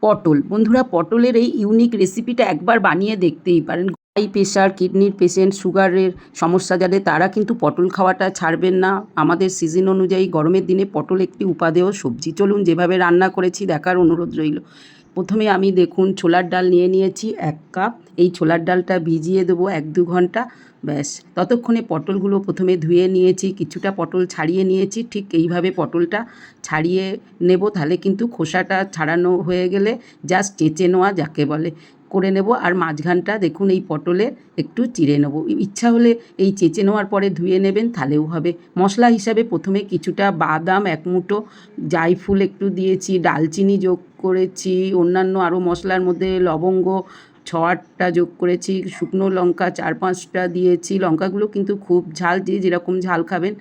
পটল বন্ধুরা, পটলের এই ইউনিক রেসিপিটা একবার বানিয়ে দেখতেই পারেন। হাই প্রেশার, কিডনির পেশেন্ট, সুগারের সমস্যা যাদের, তারা কিন্তু পটল খাওয়াটা ছাড়বেন না। আমাদের সিজন অনুযায়ী গরমের দিনে পটল একটি উপাদেয় সবজি। চলুন যেভাবে রান্না করেছি দেখার অনুরোধ রইল। প্রথমে আমি দেখুন ছোলার ডাল নিয়ে নিয়েছি 1 কাপ। এই ছোলার ডালটা ভিজিয়ে দেবো 1-2 ঘন্টা। ব্যাস, ততক্ষণে পটলগুলো প্রথমে ধুয়ে নিয়েছি, কিছুটা পটল ছাড়িয়ে নিয়েছি। ঠিক এইভাবে পটলটা ছাড়িয়ে নেব, তাহলে কিন্তু খোসাটা ছাড়ানো হয়ে গেলে জাস্ট চেঁচে নেওয়া যাকে বলে করে নেব। আর মাঝখানটা দেখুন এই পটলের একটু চিড়ে নেব। ইচ্ছা হলে এই চেঁচে নেওয়ার পরে ধুয়ে নেবেন, তাহলেও হবে। মশলা হিসাবে প্রথমে কিছুটা বাদাম, 1 মুঠো জায়ফল একটু দিয়েছি, ডালচিনি যোগ করেছি, অন্যান্য আরও মশলার মধ্যে লবঙ্গ 6-8টা যোগ করেছি, শুকনো লঙ্কা 4-5টা দিয়েছি। লঙ্কাগুলো কিন্তু খুব ঝাল, যে যেরকম ঝাল খাবেন।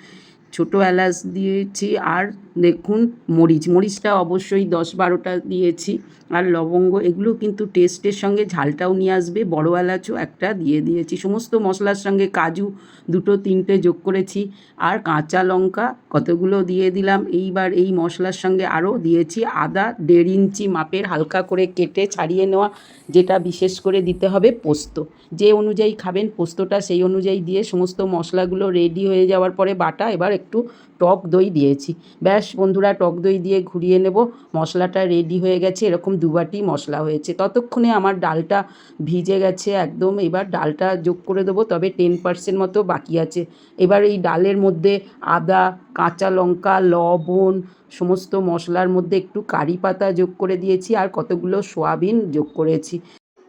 ছোটো এলাচ দিয়েছি, আর দেখুন মরিচটা অবশ্যই 10-12টা দিয়েছি। আর লবঙ্গ, এগুলো কিন্তু টেস্টের সঙ্গে ঝালটাও নিয়ে আসবে। বড় এলাচও একটা দিয়ে দিয়েছি। সমস্ত মশলার সঙ্গে কাজু 2-3টে যোগ করেছি, আর কাঁচা লঙ্কা কতগুলো দিয়ে দিলাম। এইবার এই মশলার সঙ্গে আরও দিয়েছি আদা 1.5 ইঞ্চি মাপের হালকা করে কেটে ছাড়িয়ে নেওয়া, যেটা বিশেষ করে দিতে হবে পোস্ত। যে অনুযায়ী খাবেন পোস্তটা সেই অনুযায়ী দিয়ে সমস্ত মশলাগুলো রেডি হয়ে যাওয়ার পরে বাটা, এবার একটু টক দই দিয়েছি। ব্যাস বন্ধুরা, টক দই দিয়ে ঘুরিয়ে নেব। মশলাটা রেডি হয়ে গেছে, এরকম 2 বাটি মশলা হয়েছে। ততক্ষণে আমার ডালটা ভিজে গেছে একদম। এবার ডালটা যোগ করে দেবো, তবে 10% মতো বাকি আছে। এবার এই ডালের মধ্যে আদা, কাঁচা লঙ্কা, লবণ, সমস্ত মশলার মধ্যে একটু কারি পাতা যোগ করে দিয়েছি, আর কতগুলো সয়াবিন যোগ করেছি।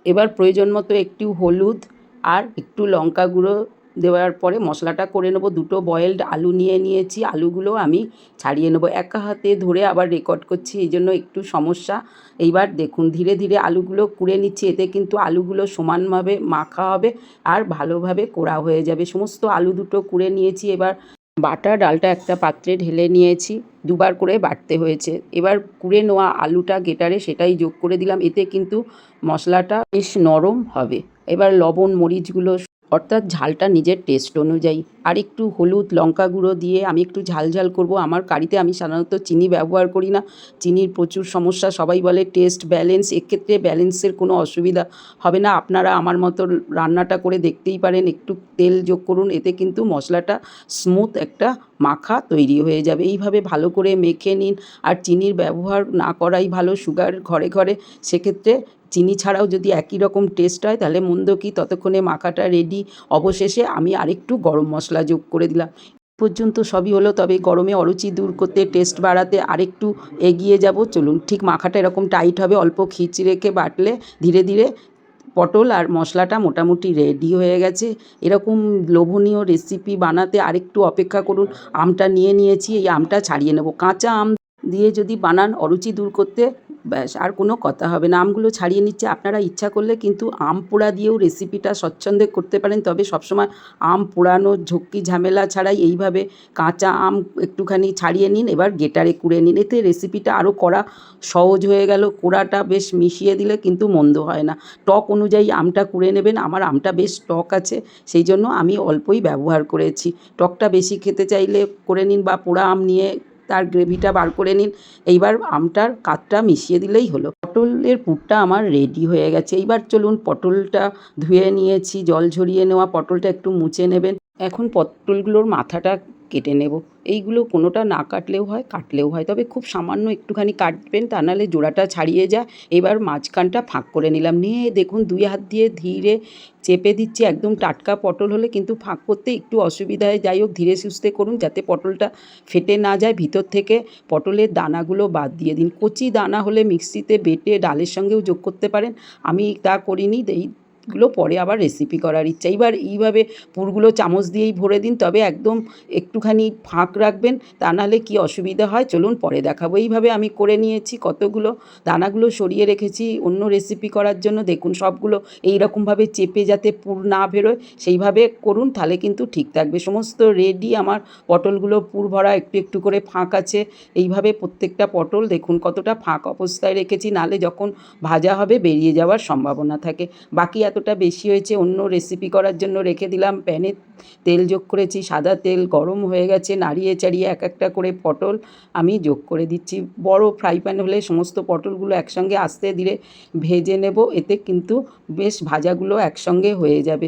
এবার প্রয়োজন মতো একটু হলুদ আর একটু লঙ্কা গুঁড়ো দেওয়ার পরে মশলাটা করে নেব। 2টো বয়েলড আলু নিয়ে নিয়েছি, আলুগুলো আমি ছাড়িয়ে নেব। একা হাতে ধরে আবার রেকর্ড করছি, এই জন্য একটু সমস্যা। এইবার দেখুন ধীরে ধীরে আলুগুলো কুড়ে নিচ্ছি, এতে কিন্তু আলুগুলো সমানভাবে মাখা হবে আর ভালোভাবে কোড়া হয়ে যাবে। সমস্ত আলু দুটো কুড়ে নিয়েছি। এবার বাটা ডালটা একটা পাত্রে ঢেলে নিয়েছি, 2বার করে বাটতে হয়েছে। এবার কুড়ে নেওয়া আলুটা গেটারে সেটাই যোগ করে দিলাম, এতে কিন্তু মশলাটা বেশ নরম হবে। এবার লবণ মরিচগুলো, অর্থাৎ ঝালটা নিজের টেস্ট অনুযায়ী, আর একটু হলুদ লঙ্কা গুঁড়ো দিয়ে আমি একটু ঝাল ঝাল করব। আমার কারিতে আমি সাধারণত চিনি ব্যবহার করি না, চিনির প্রচুর সমস্যা। সবাই বলে টেস্ট ব্যালেন্স, এক্ষেত্রে ব্যালেন্সের কোনো অসুবিধা হবে না। আপনারা আমার মতো রান্নাটা করে দেখতেই পারেন। একটু তেল যোগ করুন, এতে কিন্তু মশলাটা স্মুথ একটা মাখা তৈরি হয়ে যাবে। এইভাবে ভালো করে মেখে নিন। আর চিনির ব্যবহার না করাই ভালো, সুগার ঘরে ঘরে। সেক্ষেত্রে চিনি ছাড়াও যদি একই রকম টেস্ট হয় তাহলে মন্দ কি। ততক্ষণে মাখাটা রেডি। অবশেষে আমি আরেকটু গরম মশলা যোগ করে দিলাম। পর্যন্ত সবই হলো, তবে গরমে অরুচি দূর করতে, টেস্ট বাড়াতে আরেকটু এগিয়ে যাব। চলুন, ঠিক মাখাটা এরকম টাইট হবে, অল্প খিঁচ রেখে বাটলে ধীরে ধীরে পটল আর মশলাটা মোটামুটি রেডি হয়ে গেছে। এরকম লোভনীয় রেসিপি বানাতে আরেকটু অপেক্ষা করুন। আমটা নিয়ে নিয়েছি, এই আমটা ছাড়িয়ে নেব। কাঁচা আম দিয়ে যদি বানান অরুচি দূর করতে, ব্যাস আর কোনো কথা হবে না। আমগুলো ছাড়িয়ে নিচ্ছে। আপনারা ইচ্ছা করলে কিন্তু আম পোড়া দিয়েও রেসিপিটা স্বচ্ছন্দে করতে পারেন, তবে সবসময় আম পোড়ানোর ঝক্কি ঝামেলা ছাড়াই এইভাবে কাঁচা আম একটুখানি ছাড়িয়ে নিন, এবার গেটারে কুড়ে নিন। এতে রেসিপিটা আরও করা সহজ হয়ে গেল। কোড়াটা বেশ মিশিয়ে দিলে কিন্তু মন্দ হয় না। টক অনুযায়ী আমটা কুড়ে নেবেন। আমার আমটা বেশ টক আছে, সেই জন্য আমি অল্পই ব্যবহার করেছি। টকটা বেশি খেতে চাইলে করে নিন, বা পোড়া আম নিয়ে তার গ্রেভিটা বার করে নিন। এইবার আমটার কাতটা মিশিয়ে দিলেই হলো। পটলের পুরটা আমার রেডি হয়ে গেছে। এইবার চলুন, পটলটা ধুয়ে নিয়েছি, জল ঝরিয়ে নেওয়া পটলটা একটু মুছে নেবেন। এখন পটলগুলোর মাথাটা কেটে নেব। এইগুলো কোনোটা না কাটলেও হয়, কাটলেও হয়, তবে খুব সামান্য একটুখানি কাটবেন, তা নাহলে জোড়াটা ছাড়িয়ে যায়। এবার মাঝখানটা ফাঁক করে নিলাম। নিয়ে দেখুন 2 হাত দিয়ে ধীরে চেপে দিচ্ছি। একদম টাটকা পটল হলে কিন্তু ফাঁক করতে একটু অসুবিধা হয়। যাই হোক, ধীরে সুস্থে করুন যাতে পটলটা ফেটে না যায়। ভিতর থেকে পটলের দানাগুলো বাদ দিয়ে দিন। কচি দানা হলে মিক্সিতে বেটে ডালের সঙ্গেও যোগ করতে পারেন, আমি তা করিনি। এইগুলো পরে আবার রেসিপি করার ইচ্ছা। এইবার এইভাবে পুরগুলো চামচ দিয়েই ভরে দিন, তবে একদম একটুখানি ফাঁক রাখবেন, তা নাহলে কী অসুবিধা হয় চলুন পরে দেখাবো। এইভাবে আমি করে নিয়েছি কতগুলো। দানাগুলো সরিয়ে রেখেছি অন্য রেসিপি করার জন্য। দেখুন সবগুলো এইরকমভাবে চেপে যাতে পুর না বেরোয় সেইভাবে করুন, তাহলে কিন্তু ঠিক থাকবে। সমস্ত রেডি আমার পটলগুলো, পুর ভরা, একটু একটু করে ফাঁক আছে। এইভাবে প্রত্যেকটা পটল দেখুন কতটা ফাঁক অবস্থায় রেখেছি, নাহলে যখন ভাজা হবে বেরিয়ে যাওয়ার সম্ভাবনা থাকে। বাকি এত এতটা বেশি হয়েছে, অন্য রেসিপি করার জন্য রেখে দিলাম। প্যানে তেল যোগ করেছি, সাদা তেল গরম হয়ে গেছে, নাড়িয়ে চাড়িয়ে এক একটা করে পটল আমি যোগ করে দিচ্ছি। বড় ফ্রাই প্যান হলে সমস্ত পটলগুলো একসঙ্গে আস্তে ধীরে ভেজে নেব, এতে কিন্তু বেশ ভাজাগুলো একসঙ্গে হয়ে যাবে।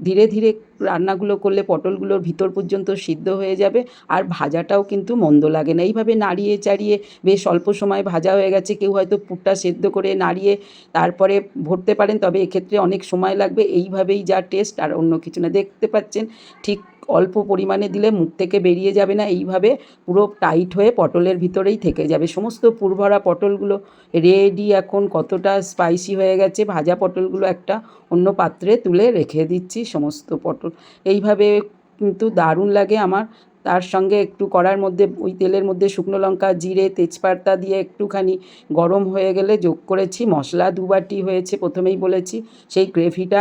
ধীরে ধীরে রান্নাগুলো করলে পটলগুলোর ভিতর পর্যন্ত সিদ্ধ হয়ে যাবে, আর ভাজাটাও কিন্তু মন্দ লাগে না। এইভাবে নাড়িয়ে চাড়িয়ে বেশ অল্প সময় ভাজা হয়ে গেছে। কেউ হয়তো পুরটা সেদ্ধ করে নাড়িয়ে তারপরে ভরতে পারেন, তবে এক্ষেত্রে অনেক সময় লাগবে। এইভাবেই যা টেস্ট, আর অন্য কিছু না। দেখতে পাচ্ছেন ঠিক অল্প পরিমাণে দিলে মুখ থেকে বেরিয়ে যাবে না, এইভাবে পুরো টাইট হয়ে পটলের ভিতরেই থেকে যাবে। সমস্ত পুরভরা পটলগুলো রেডি। এখন কতটা স্পাইসি হয়ে গেছে। ভাজা পটলগুলো একটা অন্য পাত্রে তুলে রেখে দিচ্ছি সমস্ত পটল। এইভাবে কিন্তু দারুণ লাগে আমার। তার সঙ্গে একটু কড়ার মধ্যে ওই তেলের মধ্যে শুকনো লঙ্কা, জিরে, তেজপাতা দিয়ে একটুখানি গরম হয়ে গেলে যোগ করেছি মশলা। 2 বাটি হয়েছে, প্রথমেই বলেছি। সেই গ্রেভিটা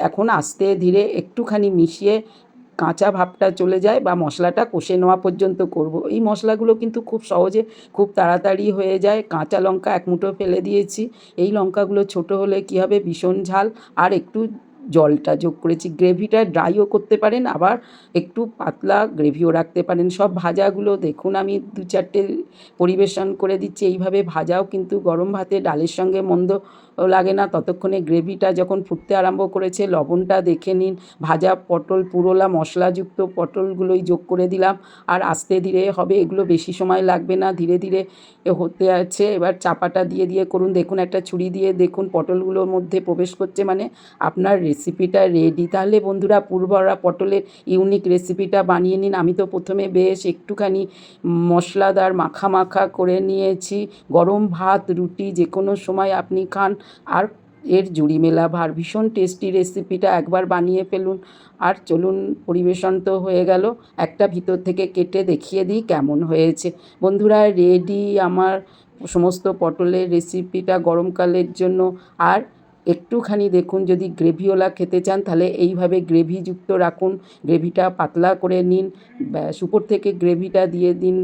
এখন আস্তে ধীরে একটুখানি মিশিয়ে কাঁচা ভাবটা চলে যায় বা মশলাটা কষে নেওয়া পর্যন্ত করব। এই মশলাগুলো কিন্তু খুব সহজে খুব তাড়াতাড়ি হয়ে যায়। কাঁচা লঙ্কা 1 মুঠো ফেলে দিয়েছি। এই লঙ্কাগুলো ছোট হলে কী হবে, ভীষণ ঝাল। আর একটু জলটা যোগ করেছি। গ্রেভিটা ড্রাইও করতে পারেন, আবার একটু পাতলা গ্রেভিও রাখতে পারেন। সব ভাজাগুলো দেখুন আমি 2-4টে পরিবেশন করে দিচ্ছি। এইভাবে ভাজাও কিন্তু গরম ভাতে ডালের সঙ্গে মন্দ লাগে না। ততক্ষণে গ্রেভিটা যখন ফুটতে আরম্ভ করেছে, লবণটা দেখে নিন। ভাজা পটল, পুরোলা মশলাযুক্ত পটলগুলোই যোগ করে দিলাম। আর আস্তে ধীরে হবে, এগুলো বেশি সময় লাগবে না, ধীরে ধীরে হতে আছে। এবার চাপাটা দিয়ে দিয়ে করুন। দেখুন একটা ছুরি দিয়ে দেখুন পটলগুলোর মধ্যে প্রবেশ করছে, মানে আপনার রেসিপিটা রেডি। তাহলে বন্ধুরা, পুরভরা পটলের ইউনিক রেসিপিটা বানিয়ে নিন। আমি তো প্রথমে বেশ একটুখানি মশলাদার মাখা মাখা করে নিয়েছি। গরম ভাত, রুটি যে কোনো সময় আপনি খান, আর এর জুড়ি মেলা ভার। ভীষণ টেস্টি রেসিপিটা, একবার বানিয়ে ফেলুন। আর চলুন, পরিবেশন তো হয়ে গেল। একটা ভিতর থেকে কেটে দেখিয়ে দিই কেমন হয়েছে। বন্ধুরা, রেডি আমার সমস্ত পটলের রেসিপিটা গরমকালের জন্য। আর একটুখানি দেখুন, যদি গ্রেভিওয়ালা খেতে চান তাহলে এইভাবে গ্রেভিযুক্ত রাখুন। গ্রেভিটা পাতলা করে নিন, ব্যাস উপর থেকে গ্রেভিটা দিয়ে দিন,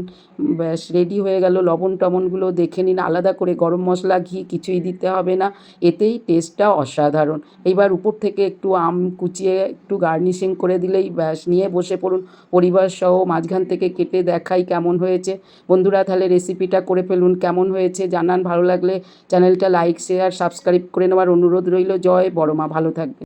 ব্যাস রেডি হয়ে গেল। লবণ টবণগুলো দেখে নিন। আলাদা করে গরম মশলা, ঘি কিছুই দিতে হবে না, এতেই টেস্টটা অসাধারণ। এইবার উপর থেকে একটু আম কুচিয়ে একটু গার্নিশিং করে দিলেই ব্যাস, নিয়ে বসে পড়ুন পরিবার সহ। মাঝখান থেকে কেটে দেখাই কেমন হয়েছে। বন্ধুরা, তাহলে রেসিপিটা করে ফেলুন। কেমন হয়েছে জানান। ভালো লাগলে চ্যানেলটা লাইক, শেয়ার, সাবস্ক্রাইব করে নেওয়ার অনুরোধ রইল। জয় বড় মা, ভালো থাকবে।